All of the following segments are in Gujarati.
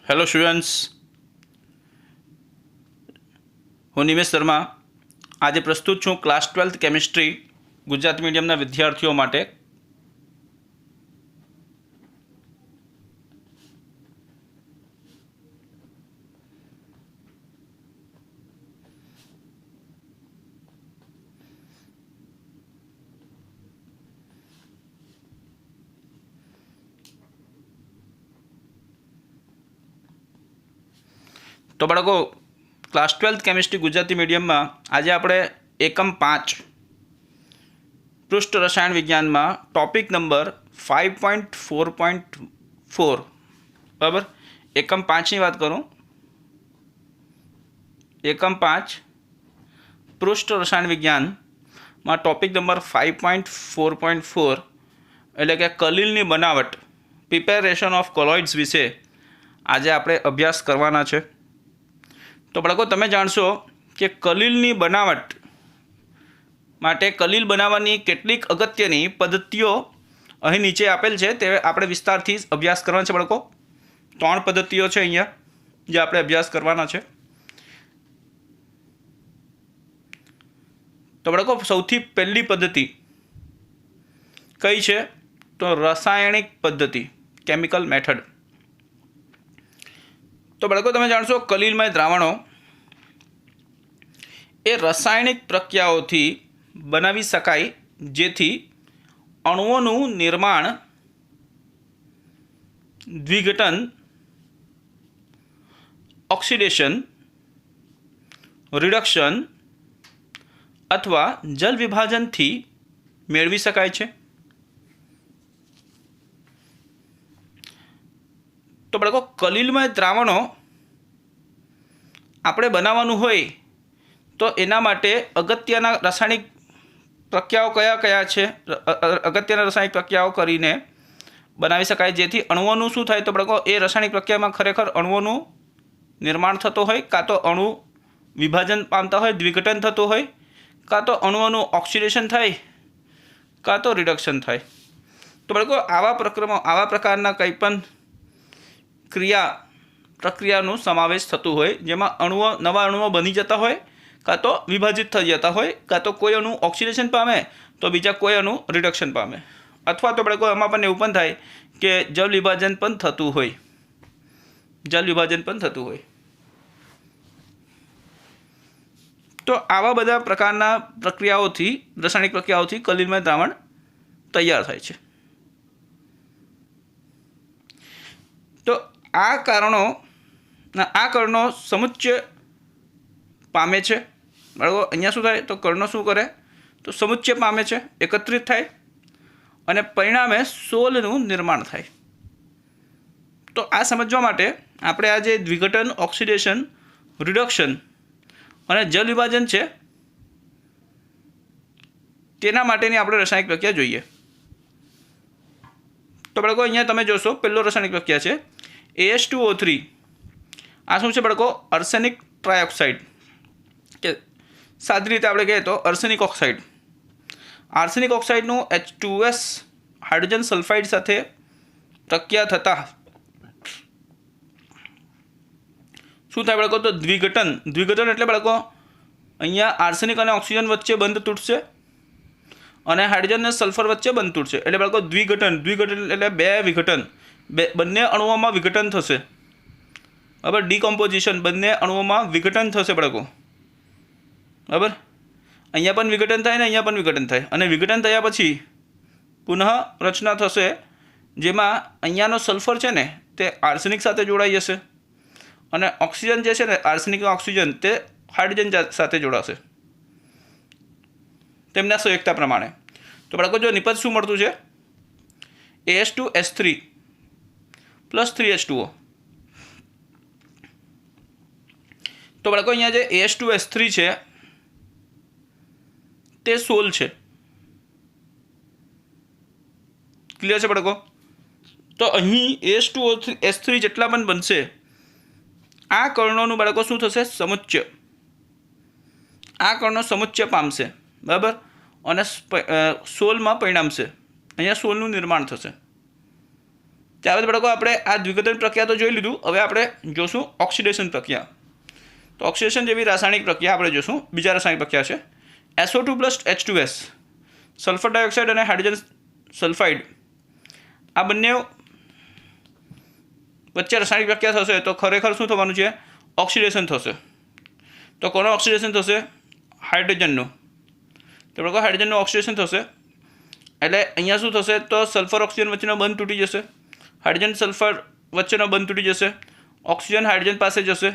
હેલો સ્ટુડન્ટ્સ, હું નિમેશ શર્મા આજે પ્રસ્તુત છું ક્લાસ 12th કેમિસ્ટ્રી ગુજરાતી મીડિયમના વિદ્યાર્થીઓ માટે. તો બાળકો, ક્લાસ 12th કેમિસ્ટ્રી ગુજરાતી મીડિયમમાં આજે આપણે એકમ 5 પૃષ્ઠ રસાયણ વિજ્ઞાનમાં ટોપિક નંબર 5.4.4 બરાબર. એકમ 5ની વાત કરું. એકમ 5 પૃષ્ઠ રસાયણ વિજ્ઞાનમાં ટોપિક નંબર 5.4.4 એટલે કે કલીલની બનાવટ, પ્રિપેરેશન ઓફ કોલોઇડ્સ વિશે આજે આપણે અભ્યાસ કરવાના છે. તો બાળકો, તમે જાણશો કે કલીલની બનાવટ માટે કલીલ બનાવવાની કેટલીક અગત્યની પદ્ધતિઓ અહીં નીચે આપેલ છે, તે આપણે વિસ્તારથી અભ્યાસ કરવાનો છે. બાળકો, 3 પદ્ધતિઓ છે અહીંયા જે આપણે અભ્યાસ કરવાના છે. તો બાળકો, સૌથી પહેલી પદ્ધતિ કઈ છે? તો રાસાયણિક પદ્ધતિ, કેમિકલ મેથડ. તો બાળકો, તમે જાણશો કલીલમય દ્રાવણો એ રાસાયણિક પ્રક્રિયાઓથી બનાવી શકાય જેથી અણુઓનું નિર્માણ, દ્વિઘટન, ઓક્સિડેશન, રિડક્શન અથવા જલ વિભાજનથી મેળવી શકાય છે. તો બાળકો, કલીલમય દ્રાવણો આપણે બનાવવાનું હોય તો એના માટે અગત્યના રાસાયણિક પ્રક્રિયાઓ કયા કયા છે? અગત્યના રાસાયણિક પ્રક્રિયાઓ કરીને બનાવી શકાય જેથી અણુઓનું શું થાય? તો બાળકો, એ રાસાયણિક પ્રક્રિયામાં ખરેખર અણુઓનું નિર્માણ થતું હોય, કાં તો અણુ વિભાજન પામતા હોય, દ્વિઘટન થતું હોય, કાં તો અણુઓનું ઓક્સિડેશન થાય, કાં તો રિડક્શન થાય. તો બાળકો, આવા પ્રકારના કંઈ પણ પ્રક્રિયાનો સમાવેશ થતું હોય જેમાં નવા અણુઓ બની જતા હોય, કાં તો વિભાજિત થઈ જતા હોય, કાં તો કોઈ અણુ ઓક્સિડેશન પામે તો બીજા કોઈ અણુ રિડક્શન પામે, અથવા તો બાળકો એમાં પણ એવું પણ થાય કે જલ વિભાજન પણ થતું હોય. તો આવા બધા પ્રકારના રાસાયણિક પ્રક્રિયાઓથી કલીલમય દ્રાવણ તૈયાર થાય છે. તો આ કણો સમુચ્ચય પામે છે. બરાબર, અહીંયા શું થાય? તો કણો શું કરે? તો સમુચ્ચય પામે છે, એકત્રિત થાય અને પરિણામે સોલનું નિર્માણ થાય. તો આ સમજવા માટે આપણે આ જે દ્વિઘટન, ઓક્સિડેશન, રિડક્શન અને જલ વિભાજન છે તેના માટેની આપણે રાસાયણિક પ્રક્રિયા જોઈએ. તો બાળકો, અહીંયા તમે જોશો પહેલો રાસાયણિક પ્રક્રિયા છે AS2O3. આ શું છે બાળકો? આર્સેનિક ટ્રાયઓક્સાઇડ, કે સાદી રીતે આપણે કહીએ તો આર્સેનિક ઓક્સાઇડ. આર્સેનિક ઓક્સાઇડનું H2S હાઇડ્રોજન સલ્ફાઇડ સાથે પ્રક્રિયા થતાં શું થાય બાળકો? તો દ્વિઘટન એટલે બાળકો અહીંયા આર્સેનિક અને ઓક્સિજન વચ્ચે બંધ તૂટશે અને હાઇડ્રોજન અને સલ્ફર વચ્ચે બંધ તૂટશે. એટલે બાળકો દ્વિઘટન એટલે બે વિઘટન, બંને અણુઓમાં વિઘટન થશે. બરાબર, ડીકોમ્પોઝિશન, બંને અણુઓમાં વિઘટન થશે બાળકો. બરાબર, અહીંયા પણ વિઘટન થાય ને અહીંયા પણ વિઘટન થાય, અને વિઘટન થયા પછી પુનઃ રચના થશે જેમાં અહીંયાનો સલ્ફર છે ને તે આર્સેનિક સાથે જોડાઈ જશે અને ઓક્સિજન જે છે ને, આર્સેનિક ઓક્સિજન, તે હાઇડ્રોજન સાથે જોડાશે તેમના સંયુક્તતા પ્રમાણે. તો બાળકો, જો નિપજ શું મળતું છે? AS2S3 plus 3H2O. તો બાળકો, અહીંયા જે AS2S3 છે તે સોલ છે. ક્લિયર છે બાળકો? તો અહીં AS2S3 જેટલા પણ બનશે આ કણોનું બાળકો શું થશે? સમુચ્ચય. આ કણો સમુચ્ચય પામશે. બરાબર, અને સોલમાં પરિણમશે. અહીંયા સોલનું નિર્માણ થશે. ત્યારબાદ બાળકો આપણે આ દ્વિઘટન પ્રક્રિયા તો જોઈ લીધું. હવે આપણે જોશું ઓક્સિડેશન પ્રક્રિયા. તો ઓક્સિડેશન જેવી રાસાયણિક પ્રક્રિયા આપણે જોશું. બીજા રાસાયણિક પ્રક્રિયા છે SO2 plus H2S, sulphur dioxide અને હાઇડ્રોજન સલ્ફાઇડ. આ બંને વચ્ચે રાસાયણિક પ્રક્રિયા થશે તો ખરેખર શું થવાનું છે? ઓક્સિડેશન થશે. તો કોનું ઓક્સિડેશન થશે? હાઇડ્રોજનનું. તો બાળકો હાઇડ્રોજનનું ઓક્સિડેશન થશે એટલે અહીંયા શું થશે? તો સલ્ફર ઓક્સિજન વચ્ચેનો બંધ તૂટી જશે, હાઇડ્રોજન સલ્ફર વચ્ચેનો બંધ તૂટી જશે, ઓક્સિજન હાઇડ્રોજન પાસે જશે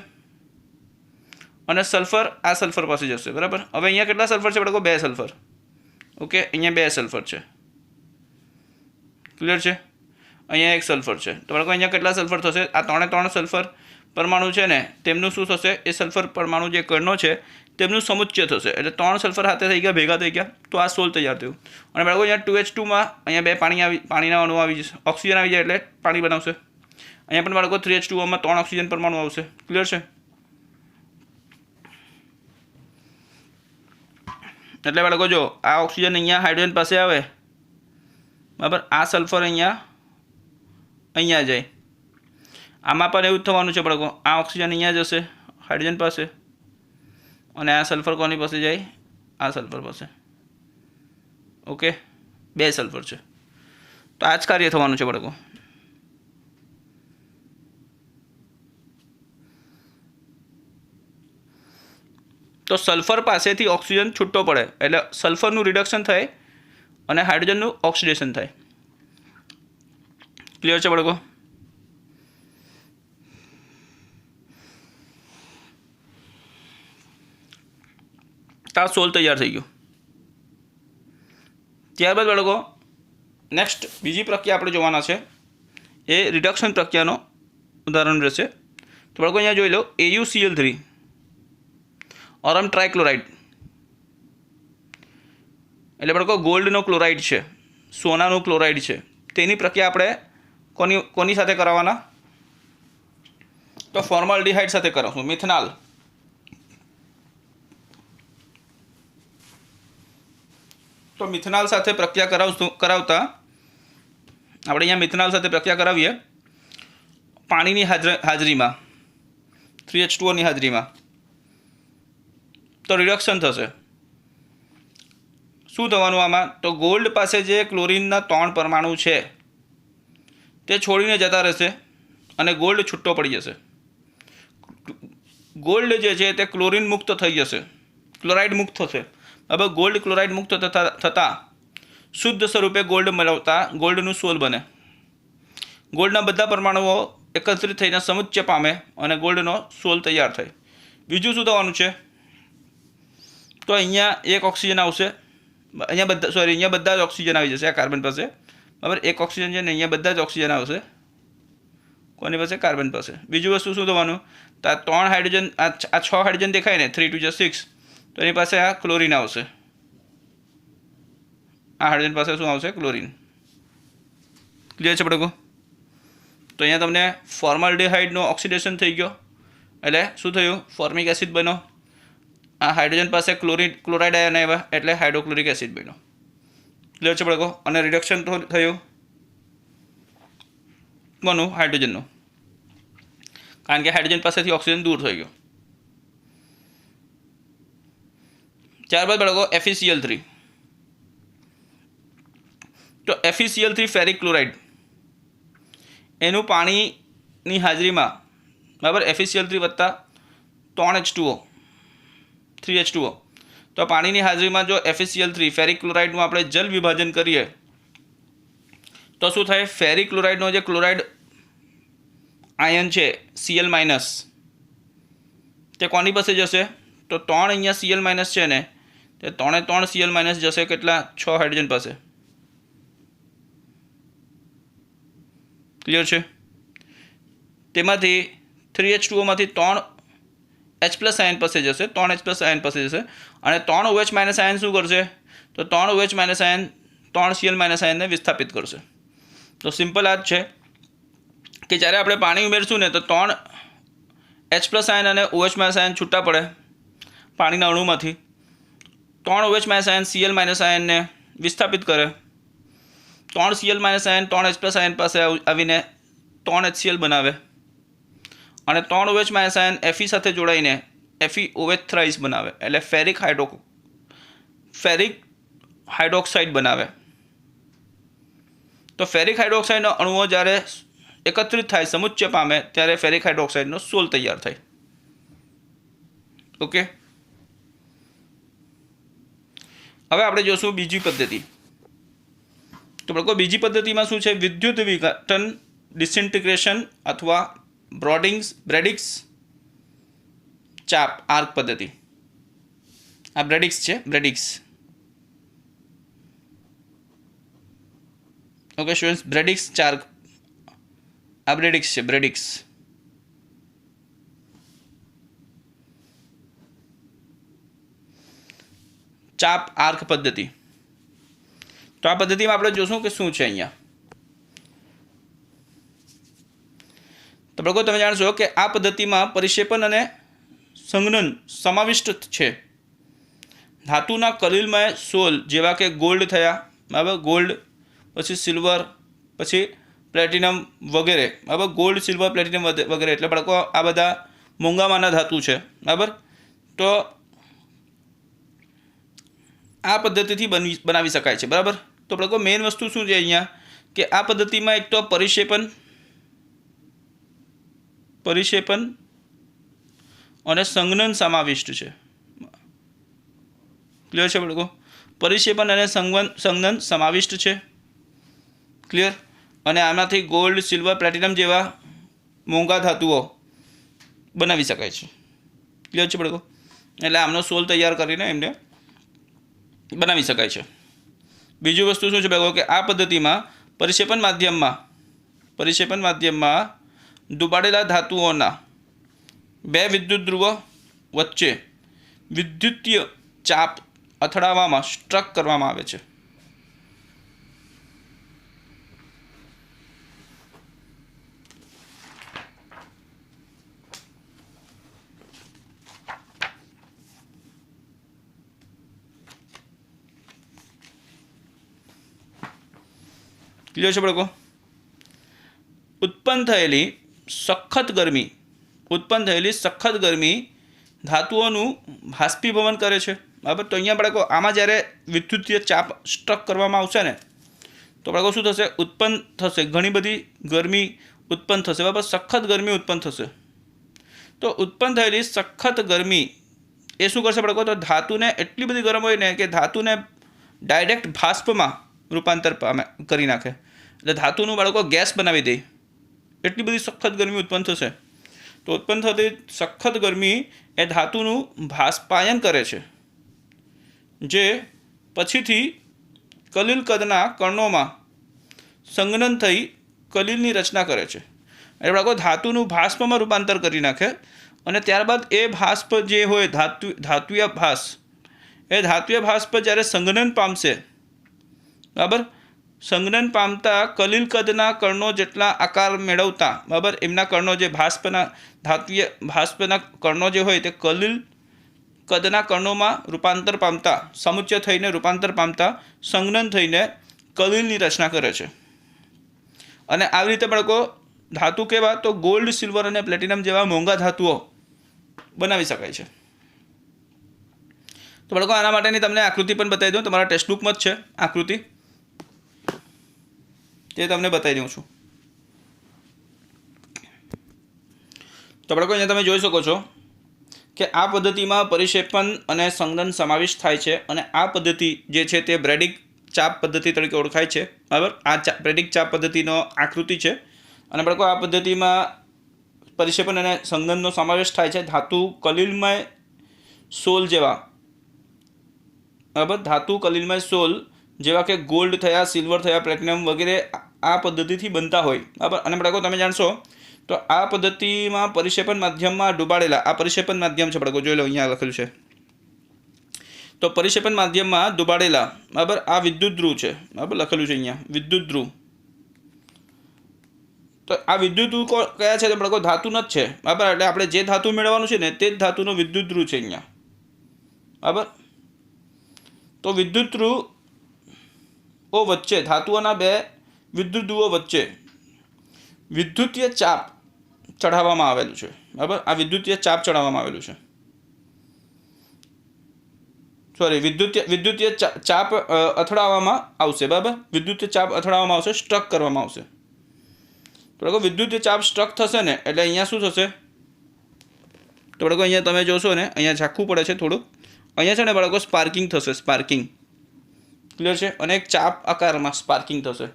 અને સલ્ફર આ સલ્ફર પાસે જશે. બરાબર. હવે અહીંયા કેટલા સલ્ફર છે બાળકો? 2 સલ્ફર. ઓકે, અહીંયા 2 સલ્ફર છે. ક્લિયર છે? અહીંયા 1 સલ્ફર છે. તો બાળકો અહીંયા કેટલા સલ્ફર થશે? આ 3 સલ્ફર પરમાણુ છે ને તેમનું શું થશે? એ સલ્ફર પરમાણુ જે કણો છે તેમનું સમુચ્ચય થશે. એટલે 3 સલ્ફર હાથે થઈ ગયા, ભેગા થઈ ગયા, તો આ સોલ તૈયાર થયું. અને બાળકો અહીંયા 2H2માં અહીંયા 2 પાણીના અણુ આવી જશે, ઓક્સિજન આવી જાય એટલે પાણી બનાવશે. અહીંયા પણ બાળકો 3H2માં 3 ઓક્સિજન પરમાણુ આવશે. ક્લિયર છે? એટલે બાળકો જો આ ઓક્સિજન અહીંયા હાઇડ્રોજન પાસે આવે, બરાબર, આ સલ્ફર અહીંયા જાય. આમાં પણ એવું જ થવાનું છે બાળકો. આ ઓક્સિજન અહીંયા જશે હાઇડ્રોજન પાસે અને આ સલ્ફર કોની પાસે જાય? આ સલ્ફર પાસે. ઓકે, 2 સલ્ફર છે. તો આ જ કાર્ય થવાનું છે બાળકો. તો સલ્ફર પાસેથી ઓક્સિજન છૂટો પડે એટલે સલ્ફરનું રિડક્શન થાય અને હાઇડ્રોજનનું ઓક્સિડેશન થાય. ક્લિયર છે બાળકો? આ સોલ તૈયાર થઈ ગયો. ત્યારબાદ બાળકો નેક્સ્ટ બીજી પ્રક્રિયા આપણે જોવાના છે, એ રિડક્શન પ્રક્રિયાનો ઉદાહરણ રહેશે. તો બાળકો અહીંયા જોઈ લો AuCl3 ઓરમ ટ્રાયક્લોરાઇડ એટલે બાળકો ગોલ્ડનો ક્લોરાઇડ છે, સોનાનું ક્લોરાઇડ છે. તેની પ્રક્રિયા આપણે કોની સાથે કરાવવાના? તો ફોર્માલ્ડિહાઇડ સાથે કરાવશું, મિથેનોલ. તો મિથેનોલ સાથે પ્રક્રિયા કરાવતા આપણે અહીંયા મિથેનોલ સાથે પ્રક્રિયા કરાવીએ પાણીની હાજરીમાં, 3H2O ની હાજરીમાં, તો રિડક્શન થશે. શું થવાનું આમાં? તો ગોલ્ડ પાસે જે ક્લોરીનના 3 પરમાણુ છે તે છોડીને જતા રહેશે અને ગોલ્ડ છૂટો પડી જશે. ગોલ્ડ જે છે તે ક્લોરીન મુક્ત થઈ જશે, ક્લોરાઇડ મુક્ત થશે. હવે ગોલ્ડ ક્લોરાઇડ મુક્ત થતાં શુદ્ધ સ્વરૂપે ગોલ્ડ મેળવતા ગોલ્ડનું સોલ બને. ગોલ્ડના બધા પરમાણુઓ એકત્રિત થઈને સમુચ્ચય પામે અને ગોલ્ડનો સોલ તૈયાર થાય. બીજું શું થવાનું છે? તો અહીંયા 1 ઓક્સિજન આવશે, અહીંયા બધા જ ઓક્સિજન આવી જશે આ કાર્બન પાસે. બરાબર, 1 ઓક્સિજન છે ને અહીંયા બધા જ ઓક્સિજન આવશે કોની પાસે? કાર્બન પાસે. બીજું વસ્તુ શું થવાનું? તો આ 3 હાઇડ્રોજન, આ 6 હાઇડ્રોજન દેખાય ને, 3 2 6, તો એની પાસે આ ક્લોરીન આવશે. આ હાઇડ્રોજન પાસે શું આવશે? ક્લોરીન. ક્લિયર છે બાળકો? તો અહીંયા તમને ફોર્માલ્ડિહાઇડનું ઓક્સિડેશન થઈ ગયો એટલે શું થયું? ફોર્મિક એસિડ બન્યો. આ હાઇડ્રોજન પાસે ક્લોરાઇડ આયન આવ્યા એટલે હાઇડ્રોક્લોરિક એસિડ બન્યો. ક્લિયર છે બાળકો? અને રિડક્શન થયું કોનું? હાઇડ્રોજનનું, કારણ કે હાઇડ્રોજન પાસેથી ઓક્સિજન દૂર થઈ ગયો. ત્યારબાદ બાળકો FeCl3. તો FeCl3 ફેરિક ક્લોરાઇડ એનું પાણીની હાજરીમાં, બરાબર, FeCl3 વત્તા 3H2O, 3H2O. તો પાણીની હાજરીમાં જો FeCl3 ફેરિક ક્લોરાઇડનું આપણે જલ વિભાજન કરીએ તો શું થાય? ફેરિક ક્લોરાઇડનો જે ક્લોરાઇડ આયન છે Cl- તે કોની પાસે જશે? તો 3 અહીંયા Cl- છે ને, તે 3 Cl- જશે કેટલા? 6 હાઇડ્રોજન પાસે. ક્લિયર છે? તેમાંથી 3H2O માંથી 3H+ આયન પાસે જશે, 3H+ આયન પાસે જશે અને 3OH- આયન શું કરશે? તો 3OH- આયન 3 Cl- આયનને વિસ્થાપિત કરશે. તો સિમ્પલ આ જ છે કે જ્યારે આપણે પાણી ઉમેરશું ને તો 3H+ આયન અને OH- આયન છૂટા પડે પાણીના અણુમાંથી. 3OH- આયન Cl- આયનને વિસ્થાપિત કરે. 3 Cl- આયન 3H+ આયન પાસે આવીને 3 HCl બનાવે અને 3 OH માઇનસ આયન Fe સાથે જોડાઈને FeOH થ્રાઇસ બનાવે, એટલે ફેરિક હાઇડ્રોક્સાઇડ બનાવે. તો ફેરિક હાઇડ્રોક્સાઇડનો અણુઓ જ્યારે એકત્રિત થાય, સમુચ્ચય પામે, ત્યારે ફેરિક હાઇડ્રોક્સાઇડનો સોલ તૈયાર થાય. ઓકે, હવે આપણે જોશું બીજી પદ્ધતિ. તો બાળકો બીજી પદ્ધતિમાં શું છે? વિદ્યુત વિઘટન, ડિસઇન્ટિગ્રેશન અથવા બ્રેડિક્સ ચાપ આર્ક પદ્ધતિ. આ બ્રેડિક્સ છે, બ્રેડિક્સ. ઓકે સ્ટુડન્ટ્સ, બ્રેડિક્સ ચાર્ક, આ બ્રેડિક્સ છે, બ્રેડિક્સ. ચાપ આર્ક પદ્ધતિ. તો આ પદ્ધતિમાં આપણે જોશું કે શું છે અહીંયા. તો બાળકો તમે જાણશો કે આ પદ્ધતિમાં પરિક્ષેપણ અને સંઘનન સમાવિષ્ટ છે. ધાતુના કલિલમય સોલ જેવા કે ગોલ્ડ થયા, બરાબર, ગોલ્ડ, પછી સિલ્વર, પછી પ્લેટિનમ વગેરે, બરાબર, ગોલ્ડ, સિલ્વર, પ્લેટિનમ વગેરે, એટલે બાળકો આ બધા મોંઘામાંના ધાતુ છે, બરાબર. તો આ પદ્ધતિથી બનાવી શકાય છે, બરાબર. તો બાળકો મેઇન વસ્તુ શું છે અહીંયા કે આ પદ્ધતિમાં એક તો પરિક્ષેપણ અને સંઘનન સમાવિષ્ટ છે. ક્લિયર છે બાળકો? પરિક્ષેપણ અને સંઘનન સમાવિષ્ટ છે. ક્લિયર? અને આમાંથી ગોલ્ડ, સિલ્વર, પ્લેટિનમ જેવા મોંઘા ધાતુઓ બનાવી શકાય છે. ક્લિયર છે બાળકો? એટલે આમનો સોલ તૈયાર કરીને એમને બનાવી શકાય છે. બીજું વસ્તુ શું છે બાળકો કે આ પદ્ધતિમાં પરિક્ષેપણ માધ્યમમાં ડૂબાડેલા ધાતુઓના 2 વિદ્યુત ધ્રુવો વચ્ચે વિદ્યુતીય ચાપ અથડાવવામાં સ્ટ્રક કરવામાં આવે છે. ક્લિયર છે બાળકો? ઉત્પન્ન થયેલી સખત ગરમી ધાતુઓનું બાષ્પીભવન કરે છે, બરાબર. તો અહીંયા બાળકો આમાં જ્યારે વિદ્યુતીય ચાપ સ્ટ્રક કરવામાં આવશે ને, તો બાળકો શું થશે? ઉત્પન્ન થશે, ઘણી બધી ગરમી ઉત્પન્ન થશે, બરાબર, સખત ગરમી ઉત્પન્ન થશે. તો ઉત્પન્ન થયેલી સખત ગરમી એ શું કરશે બાળકો? તો ધાતુને એટલી બધી ગરમ હોય ને કે ધાતુને ડાયરેક્ટ બાષ્પમાં રૂપાંતર કરી નાખે, એટલે ધાતુનું બાળકો ગેસ બનાવી દે, એટલી બધી સખત ગરમી ઉત્પન્ન થશે. તો ઉત્પન્ન થતી સખત ગરમી એ ધાતુનું બાષ્પાયન કરે છે, જે પછીથી કલિલ કદના કણોમાં સંઘનન થઈ કલિલની રચના કરે છે. એટલે બાળકો ધાતુનું બાષ્પમાં રૂપાંતર કરી નાખે, અને ત્યારબાદ એ બાષ્પ જે હોય ધાત્વીય બાષ્પ જ્યારે સંઘનન પામશે, બરાબર, સંઘનન પામતા કલિલ કદના કણો જેટલા આકાર મેળવતા, બરાબર, એમના કણો જે ધાત્વીય બાષ્પના કણો જે હોય તે કલિલ કદના કણોમાં રૂપાંતર પામતા, સમુચ્ચય થઈને રૂપાંતર પામતા સંઘનન થઈને કલિલની રચના કરે છે. અને આવી રીતે બાળકો ધાતુ કેવા? તો ગોલ્ડ, સિલ્વર અને પ્લેટિનમ જેવા મોંઘા ધાતુઓ બનાવી શકાય છે. તો બાળકો આના માટેની તમને આકૃતિ પણ બતાવી દઉં, તમારા ટેક્સ્ટબુકમાં જ છે આકૃતિ, તે તમને બતાવી દઉં છું. તો બાળકો અહીંયા તમે જોઈ શકો છો કે આ પદ્ધતિમાં પરિક્ષેપણ અને સંઘનન સમાવિષ્ટ થાય છે, અને આ પદ્ધતિ જે છે તે બ્રેડિક ચાપ પદ્ધતિ તરીકે ઓળખાય છે, બરાબર. આ બ્રેડિક ચાપ પદ્ધતિનો આકૃતિ છે. અને બાળકો આ પદ્ધતિમાં પરિક્ષેપણ અને સંઘનનનો સમાવેશ થાય છે ધાતુ કલિલમય સોલ જેવા, બરાબર, ધાતુ કલિલમય સોલ જેવા કે ગોલ્ડ થયા, સિલ્વર થયા, પ્લેટિનમ વગેરે આ પદ્ધતિથી બનતા હોય, બરાબર. અને બાળકો તમે જાણશો તો આ પદ્ધતિમાં પરિક્ષેપણ માધ્યમમાં ડૂબાડેલા, આ પરિક્ષેપણ માધ્યમ છે બાળકો, જોઈ લો અહીંયા લખેલું છે. તો પરિક્ષેપણ માધ્યમમાં ડૂબાડેલા, બરાબર, આ વિદ્યુત ધ્રુવ છે, બરાબર, લખેલું છે અહીંયા વિદ્યુત ધ્રુવ. તો આ વિદ્યુત ધ્રુવ કયા છે? તો બાળકો ધાતુના જ છે, બરાબર. એટલે આપણે જે ધાતુ મેળવવાનું છે ને તે જ ધાતુનો વિદ્યુત ધ્રુવ છે અહીંયા, બરાબર. તો વિદ્યુત ધ્રુવો વચ્ચે, ધાતુઓના 2 વિદ્યુત ધ્રુવો વચ્ચે વિદ્યુતીય ચાપ ચઢાવવામાં આવેલું છે, બરાબર. આ વિદ્યુતીય ચાપ ચડાવવામાં આવેલું છે, સોરી, વિદ્યુતીય ચાપ અથડાવવામાં આવશે, બરાબર. વિદ્યુતીય ચાપ અથડાવવામાં આવશે, સ્ટ્રક કરવામાં આવશે. તો બાળકો વિદ્યુતીય ચાપ સ્ટ્રક થશે ને એટલે અહીંયા શું થશે? તો બાળકો અહીંયા તમે જોશો ને, અહીંયા ઝાંખું પડે છે થોડુંક. અહીંયા છે ને બાળકો સ્પાર્કિંગ થશે, સ્પાર્કિંગ. ક્લિયર છે? અને એક ચાપ આકારમાં સ્પાર્કિંગ થશે,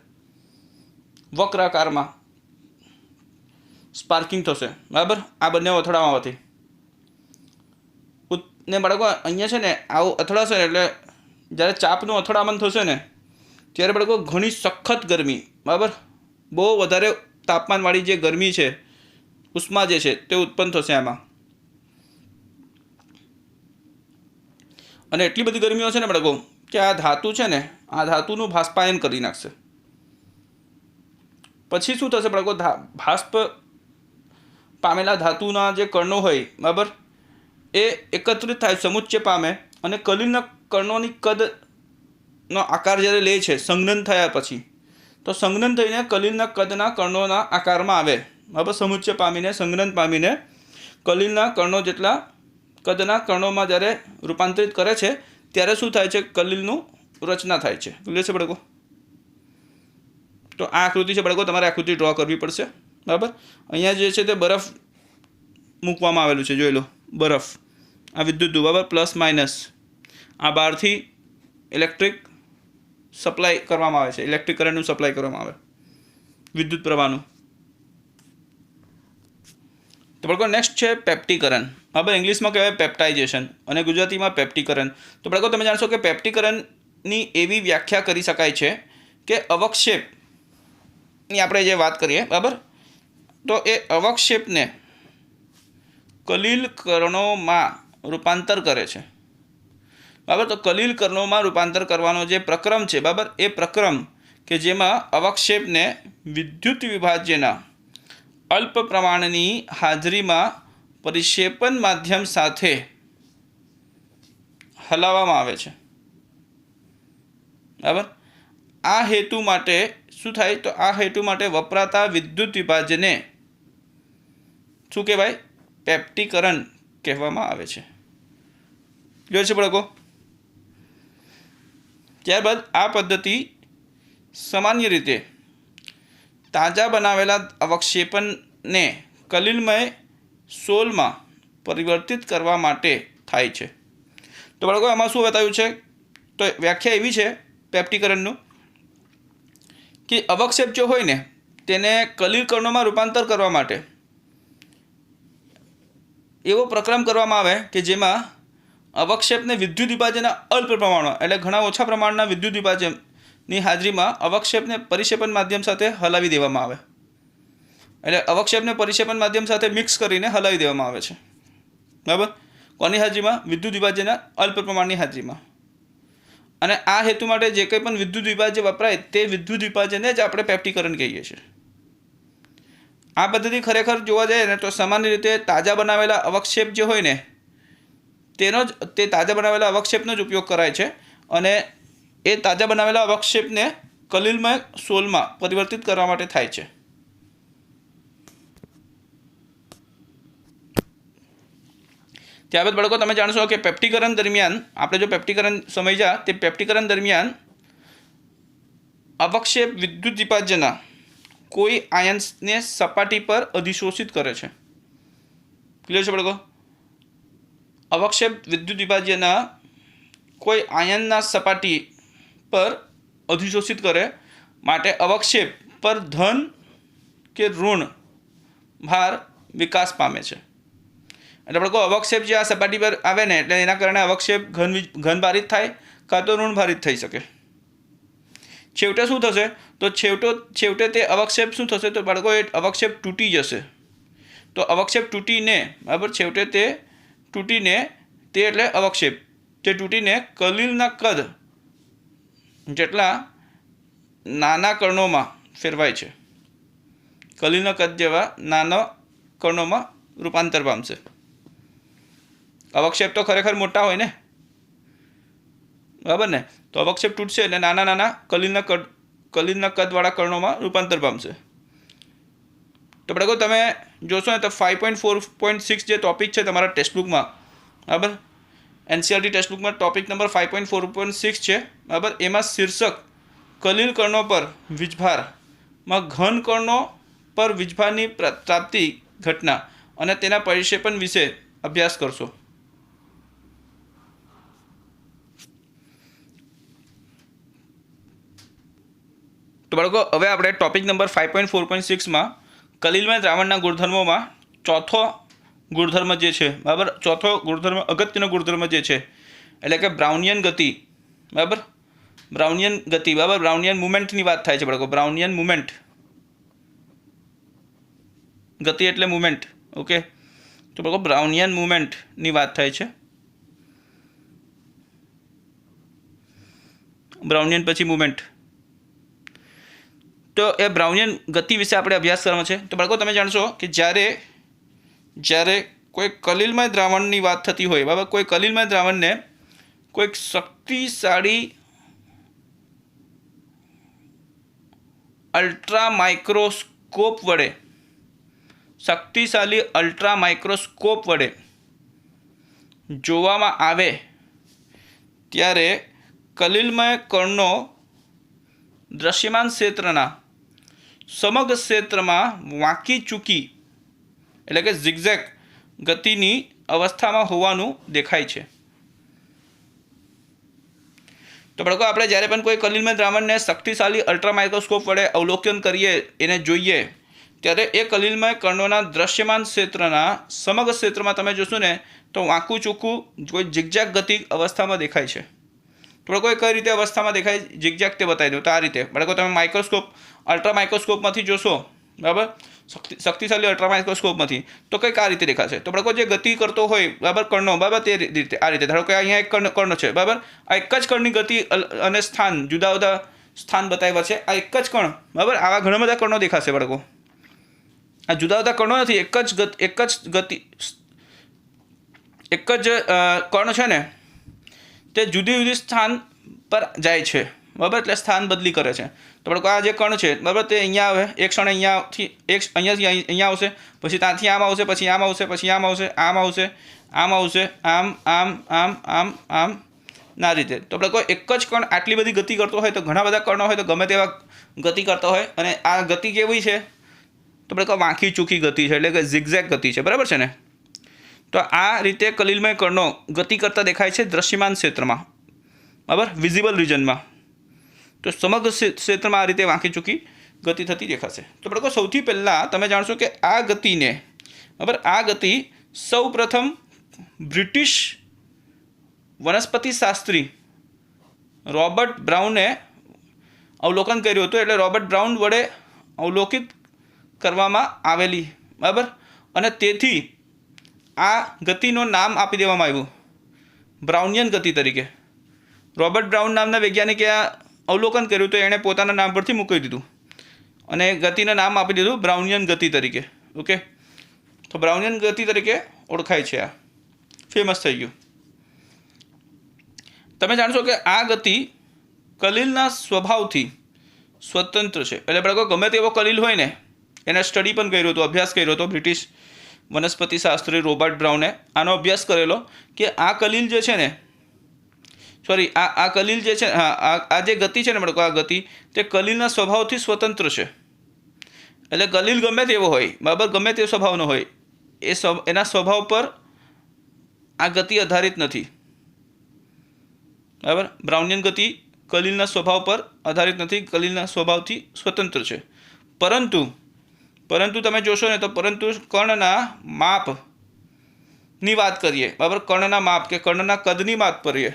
વક્ર આકારમાં સ્પાર્કિંગ થશે, બરાબર. આ બંને અથડાવવાથી ને બાળકો અહીંયા છે ને આવું અથડાશે ને એટલે જ્યારે ચાપનું અથડામણ થશે ને ત્યારે બાળકો ઘણી સખત ગરમી, બરાબર, બહુ વધારે તાપમાનવાળી જે ગરમી છે, ઉષ્મા જે છે તે ઉત્પન્ન થશે આમાં. અને એટલી બધી ગરમીઓ છે ને બાળકો કે આ ધાતુ છે ને, આ ધાતુનું બાષ્પાયન કરી નાખશે. પછી શું થશે બાળકો? બાષ્પ પામેલા ધાતુના જે કણો હોય, બરાબર, એ એકત્રિત થાય, સમુચ્ચય પામે અને કલિલના કણોની કદનો આકાર જ્યારે લે છે સંઘનન થયા પછી, તો સંઘનન થઈને કલિલના કદના કણોના આકારમાં આવે, બરાબર. સમુચ્ચય પામીને સંઘનન પામીને કલિલના કણો જેટલા કદના કણોમાં જ્યારે રૂપાંતરિત કરે છે ત્યારે શું થાય છે? કલિલનું રચના થાય છે. ક્લિયર છે બાળકો? તો આ આકૃતિ છે બાળકો, તમારે આકૃતિ ડ્રો કરવી પડશે, બરાબર. અહીંયા જે છે તે બરફ મૂકવામાં આવેલું છે, જોઈ લો, બરફ. આ વિદ્યુત, બરાબર, પ્લસ માઇનસ. આ બહારથી ઇલેક્ટ્રિક સપ્લાય કરવામાં આવે છે, ઇલેક્ટ્રિક કરંટનું સપ્લાય કરવામાં આવે, વિદ્યુત પ્રવાહનું. તો બાળકો નેક્સ્ટ છે પેપ્ટીકરણ. હવે ઇંગ્લિશમાં કહેવાય પેપ્ટાઇઝેશન અને ગુજરાતીમાં પેપ્ટીકરણ. તો બાળકો તમે જાણશો કે પેપ્ટીકરણની એવી વ્યાખ્યા કરી શકાય છે કે અવક્ષેપની આપણે જે વાત કરીએ, બરાબર, તો એ અવક્ષેપને કલિલ કણોમાં રૂપાંતર કરે છે, બરાબર. તો કલિલ કણોમાં રૂપાંતર કરવાનો જે પ્રક્રમ છે, બરાબર, એ પ્રક્રમ કે જેમાં અવક્ષેપને વિદ્યુત વિભાજ્યના અલ્પ પ્રમાણની હાજરીમાં પરિક્ષેપણ માધ્યમ સાથે હલાવવામાં આવે છે, બરાબર. આ હેતુ માટે શું થાય? તો આ હેતુ માટે વપરાતા વિદ્યુત વિભાજ્યને શું કહેવાય? પેપ્ટીકરણ કહેવામાં આવે છે. જોઈ છે બાળકો? ત્યારબાદ આ પદ્ધતિ સામાન્ય રીતે તાજા બનાવેલા અવક્ષેપણને કલિલમય સોલમાં પરિવર્તિત કરવા માટે થાય છે. તો બાળકો આમાં શું બતાવ્યું છે? તો વ્યાખ્યા એવી છે પેપ્ટીકરણનું કે અવક્ષેપ જો હોય ને તેને કલિલ કણોમાં રૂપાંતર કરવા માટે એવો પ્રક્રમ કરવામાં આવે કે જેમાં અવક્ષેપને વિદ્યુત વિભાજનના અલ્પ પ્રમાણમાં, એટલે ઘણા ઓછા પ્રમાણના વિદ્યુત વિભાજનની હાજરીમાં અવક્ષેપને પરિક્ષેપણ માધ્યમ સાથે હલાવી દેવામાં આવે. એટલે અવક્ષેપને પરિક્ષેપણ માધ્યમ સાથે મિક્સ કરીને હલાવી દેવામાં આવે છે, બરાબર. કોની હાજરીમાં? વિદ્યુત વિભાજનના અલ્પ પ્રમાણની હાજરીમાં. અને આ હેતુ માટે જે કંઈ પણ વિદ્યુત વિભાજ્ય વપરાય તે વિદ્યુત વિભાજનને જ આપણે પેપ્ટીકરણ કહીએ છીએ. આ પદ્ધતિ ખરેખર જોવા જઈએ ને તો સામાન્ય રીતે તાજા બનાવેલા અવક્ષેપ જે હોય ને તે તાજા બનાવેલા અવક્ષેપનો જ ઉપયોગ કરાય છે અને એ તાજા બનાવેલા અવક્ષેપને કલિલમય સોલમાં પરિવર્તિત કરવા માટે થાય છે. ત્યારબાદ બાળકો તમે જાણશો કે પેપ્ટીકરણ દરમિયાન આપણે જો પેપ્ટીકરણ સમજ્યા તે પેપ્ટીકરણ દરમિયાન અવક્ષેપ વિદ્યુત વિભાજ્યના કોઈ આયન્સને સપાટી પર અધિશોષિત કરે છે. ક્લિયર છે બાળકો? અવક્ષેપ વિદ્યુત વિભાજ્યના કોઈ આયનના સપાટી પર અધિશોષિત કરે માટે અવક્ષેપ પર ધન કે ઋણ ભાર વિકાસ પામે છે. એટલે બાળકો અવક્ષેપ જે આ સપાટી પર આવે ને એટલે એના કારણે અવક્ષેપ ઘનભારિત થાય કાં તો ઋણભારિત થઈ શકે. છેવટે શું થશે? તો છેવટે તે અવક્ષેપ શું થશે? તો બાળકો એ અવક્ષેપ તૂટી જશે. તો અવક્ષેપ તૂટીને, બરાબર, છેવટે તે તૂટીને, તે એટલે અવક્ષેપ, તે તૂટીને કલિલના કદ જેટલા નાના કણોમાં ફેરવાય છે. કલિલના કદ જેવા નાના કણોમાં રૂપાંતર પામશે. અવક્ષેપ તો ખરેખર મોટા હોય ને, બરાબર ને? તો અવક્ષેપ તૂટશે એટલે નાના નાના કલિલના કદવાળા કણોમાં રૂપાંતર પામશે. તો બાળકો તમે જોશો ને તો 5.4.6 જે ટોપિક છે તમારા ટેક્સ્ટબુકમાં, બરાબર, એનસીઆરટી ટેક્સ્ટબુકમાં ટોપિક નંબર 5.4.6 છે, બરાબર. એમાં શીર્ષક કલિલ કર્ણો પર વીજભારમાં ઘન કર્ણો પર વીજભારની પ્રાપ્તિ ઘટના અને તેના પરિક્ષેપણ વિશે અભ્યાસ કરશો. તો બાળકો હવે આપણે ટોપિક નંબર 5.4.6માં કલિલમય દ્રાવણના ગુણધર્મોમાં ચોથો ગુણધર્મ જે છે, બરાબર, ચોથો ગુણધર્મ અગત્યનો ગુણધર્મ જે છે એટલે કે બ્રાઉનિયન ગતિ, બરાબર, બ્રાઉનિયન ગતિ, બરાબર, બ્રાઉનિયન મુવમેન્ટની વાત થાય છે બાળકો. બ્રાઉનિયન મુવમેન્ટ, ગતિ એટલે મુવમેન્ટ, ઓકે. તો બાળકો બ્રાઉનિયન મુવમેન્ટની વાત થાય છે. બ્રાઉનિયન પછી મુવમેન્ટ, તો એ બ્રાઉનિયન ગતિ વિશે આપણે અભ્યાસ કરવાનો છે. તો બાળકો તમે જાણશો કે જ્યારે કોઈ કલિલમય દ્રાવણની વાત થતી હોય, બરાબર, કોઈ કલિલમય દ્રાવણને કોઈક શક્તિશાળી અલ્ટ્રા માઇક્રોસ્કોપ વડે જોવામાં આવે ત્યારે કલિલમય કર્ણો દ્રશ્યમાન ક્ષેત્રના સમગ્ર ક્ષેત્રમાં વાંકી ચૂકી એટલે કે ઝિગઝેગ ગતિની અવસ્થામાં હોવાનું દેખાય છે. તો બાળકો આપણે જ્યારે પણ કોઈ કલિલમય દ્રાવણને શક્તિશાળી અલ્ટ્રા માઇક્રોસ્કોપ વડે અવલોકન કરીએ, એને જોઈએ, ત્યારે એ કલિલમય કર્ણોના દ્રશ્યમાન ક્ષેત્રના સમગ્ર ક્ષેત્રમાં તમે જોશો ને તો વાંકું ચૂકું કોઈ ઝિગઝેગ ગતિ અવસ્થામાં દેખાય છે. તો બાળકો કઈ રીતે અવસ્થામાં દેખાય ઝિગઝેગ તે બતાવી દઉં. તો આ રીતે બાળકો તમે માઇક્રોસ્કોપ અલ્ટ્રા માઇક્રોસ્કોપમાંથી જોશો, બરાબર, શક્તિશાળી અલ્ટ્રા માઇક્રોસ્કોપમાંથી, તો કંઈક આ રીતે દેખાશે. તો બાળકો જે ગતિ કરતો હોય, બરાબર, કર્ણો, બરાબર, તે રીતે આ રીતે ધારો કે અહીંયા એક કર્ણ છે, બરાબર, આ એક જ કર્ણની ગતિ અને સ્થાન, જુદા જુદા સ્થાન બતાવ્યા છે. આ એક જ કર્ણ, બરાબર, આવા ઘણા બધા કર્ણો દેખાશે બાળકો. આ જુદા જુદા કર્ણો નથી, એક જ કર્ણ છે ને તે જુદી જુદી સ્થાન પર જાય છે, બરાબર, એટલે સ્થાન બદલી કરે છે. તો બાળકો આ જે કર્ણ છે, બરાબર, તે અહીંયા આવે, એક ક્ષણ અહીંયાથી અહીંયા આવશે, પછી ત્યાંથી આમ આવશે, પછી આમ આવશે, પછી આમ આવશે, આમ આવશે, આમ આવશે, આમ આમ આમ આમ આમ ના રીતે. તો બાળકો એક જ કર્ણ આટલી બધી ગતિ કરતો હોય તો ઘણા બધા કર્ણો હોય તો ગમે તેવા ગતિ કરતા હોય, અને આ ગતિ કેવી છે તો બાળકો વાંકી ચૂકી ગતિ છે, એટલે કે ઝિગઝેગ ગતિ છે, બરાબર છે ને. તો આ રીતે કલિલમય કર્ણો ગતિ કરતા દેખાય છે દ્રશ્યમાન ક્ષેત્રમાં, બરાબર, વિઝિબલ રિજનમાં. તો સમગ્ર ક્ષેત્રમાં આ રીતે વાંકી ચૂકી ગતિ થતી દેખાશે. તો બાળકો સૌથી પહેલાં તમે જાણશો કે આ ગતિને, બરાબર, આ ગતિ સૌ પ્રથમ બ્રિટિશ વનસ્પતિશાસ્ત્રી રોબર્ટ બ્રાઉને અવલોકન કર્યું હતું. એટલે રોબર્ટ બ્રાઉન વડે અવલોકિત કરવામાં આવેલી, બરાબર, અને તેથી આ ગતિનું નામ આપી દેવામાં આવ્યું બ્રાઉનિયન ગતિ તરીકે. રોબર્ટ બ્રાઉન નામના વૈજ્ઞાનિકે આ અવલોકન કર્યું તો એણે પોતાના નામ પરથી મૂકી દીધું અને ગતિને નામ આપી દીધું બ્રાઉનિયન ગતિ તરીકે, ઓકે. તો બ્રાઉનિયન ગતિ તરીકે ઓળખાય છે, આ ફેમસ થઈ ગયું. તમે જાણશો કે આ ગતિ કલિલના સ્વભાવથી સ્વતંત્ર છે. એટલે બાળકો ગમે તેવો કલિલ હોય ને, એને સ્ટડી પણ કર્યો હતો, અભ્યાસ કર્યો હતો બ્રિટિશ વનસ્પતિશાસ્ત્રી રોબર્ટ બ્રાઉને. આનો અભ્યાસ કરેલો કે આ કલિલ જે છે ને, સોરી, આ કલિલ જે છે, હા, આ જે ગતિ છે ને બાળકો, આ ગતિ તે કલિલના સ્વભાવથી સ્વતંત્ર છે. એટલે કલિલ ગમે તેવો હોય, બરાબર, ગમે તે સ્વભાવનો હોય, એના સ્વભાવ પર આ ગતિ આધારિત નથી, બરાબર. બ્રાઉનિયન ગતિ કલિલના સ્વભાવ પર આધારિત નથી, કલિલના સ્વભાવથી સ્વતંત્ર છે. પરંતુ તમે જોશો ને તો પરંતુ કર્ણના માપની વાત કરીએ, બરાબર, કર્ણના માપ કે કર્ણના કદની વાત કરીએ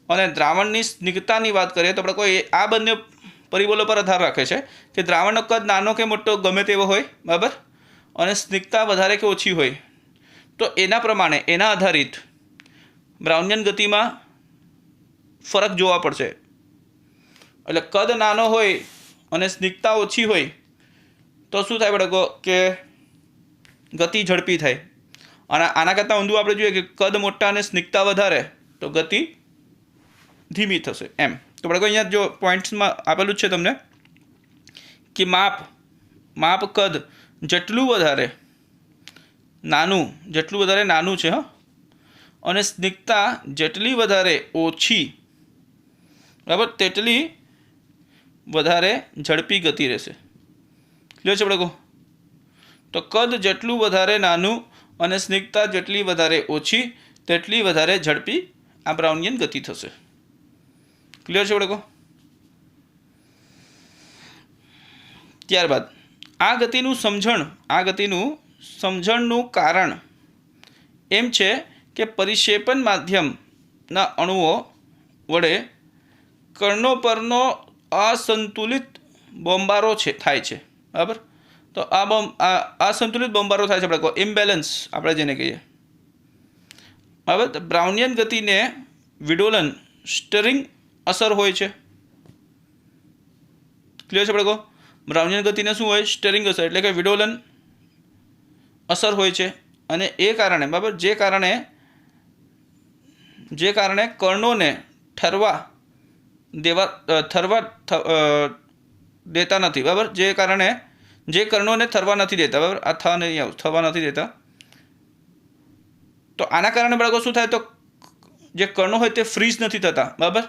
અને દ્રાવણની સ્નિગ્ધતાની વાત કરીએ તો બાળકો આ બંને પરિબળો પર આધાર રાખે છે કે દ્રાવણનો કદ નાનો કે મોટો ગમે તેવો હોય, બરાબર, અને સ્નિગ્ધતા વધારે કે ઓછી હોય, તો એના પ્રમાણે એના આધારિત બ્રાઉનિયન ગતિમાં ફરક જોવા પડશે. એટલે કદ નાનો હોય અને સ્નિગ્ધતા ઓછી હોય તો શું થાય બાળકો કે ગતિ ઝડપી થાય, અને આના કરતાં ઊંધું આપણે જોઈએ કે કદ મોટા અને સ્નિગ્ધતા વધારે તો ગતિ ધીમી થશે એમ. તો બાળકો અહીંયા જો પોઈન્ટ્સમાં આપેલું જ છે તમને કે માપ, માપ કદ જેટલું વધારે નાનું છે હા, અને સ્નિગ્ધતા જેટલી વધારે ઓછી, બરાબર, તેટલી વધારે ઝડપી ગતિ રહેશે. ક્લિયર છે બાળકો? તો કદ જેટલું વધારે નાનું અને સ્નિગ્ધતા જેટલી વધારે ઓછી તેટલી વધારે ઝડપી આ બ્રાઉનિયન ગતિ થશે. ક્લિયર છે બાળકો? ત્યારબાદ આ ગતિનું સમજણનું કારણ એમ છે કે પરિક્ષેપણ માધ્યમના અણુઓ વડે કર્ણો પરનો અસંતુલિત બોમ્બારો થાય છે. બરાબર? તો આ અસંતુલિત બોમ્બારો થાય છે બાળકો, ઇમ્બેલેન્સ આપણે જેને કહીએ. બરાબર? તો બ્રાઉનિયન ગતિને વિડોલન સ્ટરિંગ અસર હોય છે. ક્લિયર છે બાળકો? બ્રાઉનિયન ગતિને શું હોય? સ્ટરિંગ અસર, એટલે કે વિડોલન અસર હોય છે. અને એ કારણે, બરાબર, જે કારણે કર્ણોને ઠરવા દેતા નથી. બરાબર? જે કર્ણોને થરવા નથી દેતા. બરાબર? આ થવા નથી દેતા. તો આના કારણે બાળકો શું થાય? તો જે કર્ણો હોય તે ફ્રીઝ નથી થતા. બરાબર?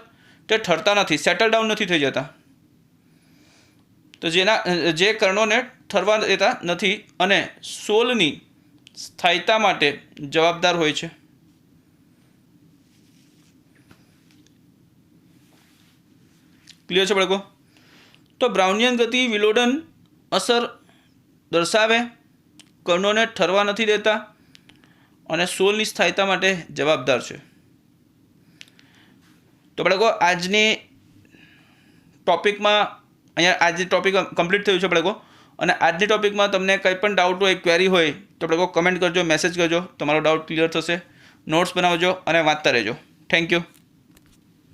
તે ઠરતા નથી, સેટલ ડાઉન નથી થઈ જતા. તો જે કર્ણોને ઠરવા દેતા નથી અને સોલની સ્થાયીતા માટે જવાબદાર હોય છે. ક્લિયર છે બાળકો? તો બ્રાઉનિયન ગતિ વિલોડન અસર દર્શાવે, કર્ણોને ઠરવા નથી દેતા અને સોલની સ્થાયીતા માટે જવાબદાર છે. તો બાળકો આજની ટોપિકમાં આજની ટોપિક કમ્પ્લીટ થયું છે બાળકો. અને આજની ટોપિકમાં તમને કંઈ પણ ડાઉટ હોય, ક્વેરી હોય તો બાળકો કમેન્ટ કરજો, મેસેજ કરજો. તમારો ડાઉટ ક્લિયર થશે. નોટ્સ બનાવજો અને વાંચતા રહેજો. Thank you.